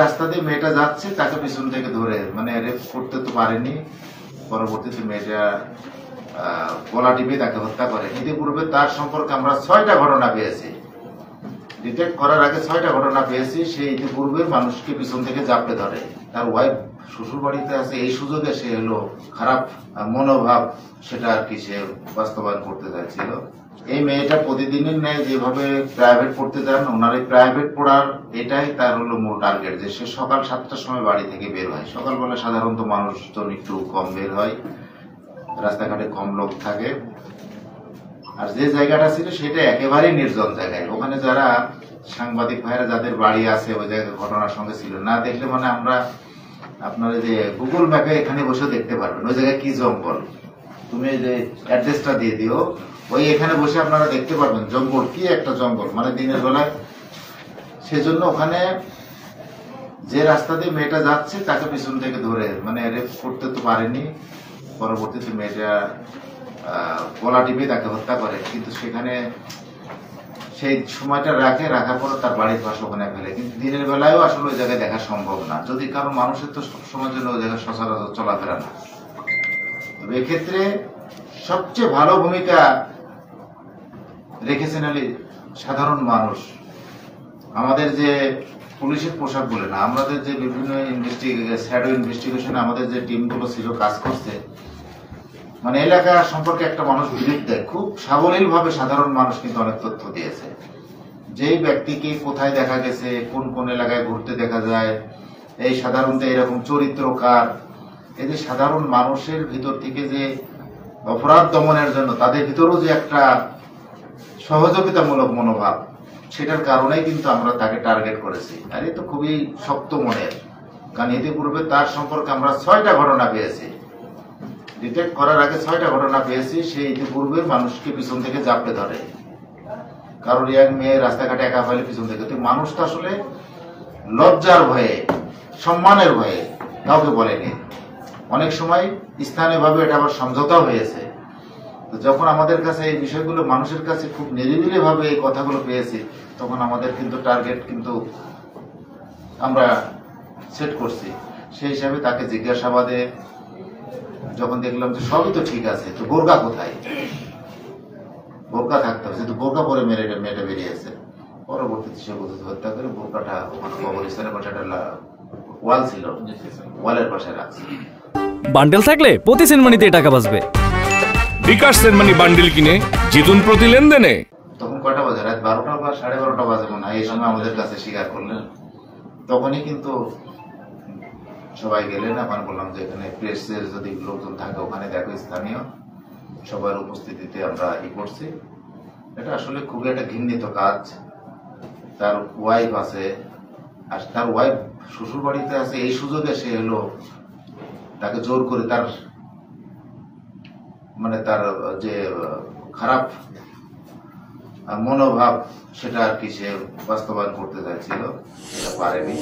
রাস্তা দিয়ে মেয়েটা যাচ্ছে তাকে পিছন থেকে ধরে মানে রেপ করতে তো পারেনি, পরবর্তীতে মেয়েটা গলা টিপে তাকে হত্যা করে। ইতিপূর্বে তার সম্পর্কে আমরা 6টা ঘটনা পেয়েছি, ডিটেক্ট করার আগে 6টা ঘটনা পেয়েছি। সে ইতিপূর্বে মানুষকে পিছন থেকে জাপটে ধরে, তার ওয়াইফ শ্বশুর বাড়িতে আছে, এই সুযোগে সে হলো খারাপ মনোভাব সেটা আর কি সে বাস্তবায়ন করতে চাইছিল। এই মেয়েটা প্রতিদিনের ন্যায় যেভাবে প্রাইভেট পড়তে যান, ওনার এই প্রাইভেট পড়ার এটাই তার হলো মূল টার্গেট, যে সে সকাল 7টার সময় বাড়ি থেকে বের হয়। সকালবেলা সাধারণত মানুষজন একটু কম বের হয়, রাস্তাঘাটে কম লোক থাকে, আর যে জায়গাটা ছিল সেটা একেবারেই নির্জন জায়গায়। ওখানে যারা সাংবাদিক ভাইরা যাদের বাড়ি আছে ওই জায়গায় ঘটনার সঙ্গে ছিল না, দেখলে মানে আমরা আপনারা যে গুগল ম্যাপে এখানে বসে দেখতে পারবেন ওই জায়গায় কি জঙ্গল, তুমি যে অ্যাড্রেসটা দিয়ে দিও, ওই এখানে বসে আপনারা দেখতে পারবেন জঙ্গল কি একটা জঙ্গল, মানে দিনের বেলায়। সেজন্য ওখানে যে রাস্তা দিয়ে মেয়েটা যাচ্ছে তাকে পিছন থেকে ধরে মানে রেপ করতে তো পারেনি, পরবর্তীতে মেয়েটা গলা টিপে তাকে হত্যা করে। কিন্তু সেখানে সেই সময়টা রাখার পরে তার বাড়ির পাশে ওখানে ফেলে। কিন্তু দিনের বেলায়ও আসলে ওই জায়গায় দেখা সম্ভব না, যদি কারণ মানুষের তো সবসময়ের জন্য ওই জায়গায় সচরাচর চলাফেরা না। তবে এক্ষেত্রে সবচেয়ে ভালো ভূমিকা রেখেছেন সাধারণ মানুষ। আমাদের যে পুলিশের পোশাক বলে না, আমাদের যে বিভিন্ন শ্যাডো ইনভেস্টিগেশন আমাদের যে টিমগুলো ছিল কাজ করছে, মানে এলাকা সম্পর্কে একটা মানুষ ভিজিট দেয়, খুব সাবলীল ভাবে সাধারণ মানুষ কিন্তু অনেক তথ্য দিয়েছে। যেই ব্যক্তিকে কোথায় দেখা গেছে, কোন কোন এলাকায় ঘুরতে দেখা যায়, এই সাধারণত এরকম চরিত্র কার, এই যে সাধারণ মানুষের ভিতর থেকে যে অপরাধ দমনের জন্য তাদের ভিতরেও যে একটা সহযোগিতামূলক মনোভাব, সেটার কারণেই কিন্তু আমরা তাকে টার্গেট করেছি। আর এই তো খুবই শক্ত মনের, কারণ ইতিপূর্বে তার সম্পর্কে আমরা 6টা ঘটনা পেয়েছি, ডিটেক্ট করার আগে 6টা ঘটনা পেয়েছি। সে ইতিপূর্বে মানুষকে পিছন থেকে জাপটে ধরে, কারণ এক মেয়ে রাস্তাঘাটে একা ফেলে পিছন থেকে। তো মানুষ তো আসলে লজ্জার ভয়ে, সম্মানের ভয়ে কাউকে বলেনি। অনেক সময় স্থানীয়ভাবে এটা আবার সমঝোতাও হয়েছে। তো যখন আমাদের কাছে এই বিষয়গুলো মানুষের কাছে খুব নিরিবিলি ভাবে এই কথাগুলো পেয়েছি, তখন আমাদের কিন্তু টার্গেট কিন্তু আমরা সেট করছি। সেই হিসাবে তাকে জিজ্ঞাসাবাদে যখন দেখলাম যে সবই তো ঠিক আছে, তো বোরকা কোথায়, বোরকা থাকতে হবে, যেহেতু বোরকা পরে মেয়েটা বেরিয়েছে। পরবর্তীতে সে হত্যা করে বোরকাটা ওখানে কবরস্থানের পাশে একটা ওয়াল ছিল, ওয়ালের পাশে রাখছে। বান্ডেল থাকলে প্রতি সেনমানিতে টাকা বাঁচবে। বিকাশ সেনমানি বান্ডেল কিনে জিতুন প্রতি লেনদেনে। তখন কয়টা বাজে? রাত 12টা বা 12:30 বাজে মনে হয়। এই সময় আমাদের কাছে স্বীকার করলেন। তখনই কিন্তু সবাই গেলেন। এখন বললাম যে এখানে প্রেসের যদি লোকজন থাকে ওখানে দেখো, স্থানীয় সবার উপস্থিতিতে আমরা করছি। এটা আসলে খুবই একটা ঘৃণিত কাজ। তার ওয়াইফ আছে, আর তার ওয়াইফ শ্বশুর বাড়িতে আছে, এই সুযোগে সে হলো তাকে জোর করে তার মানে তার যে খারাপ মনোভাব সেটা আর কি সে বাস্তবায়ন করতে চাইছিল, সেটা পারেনি।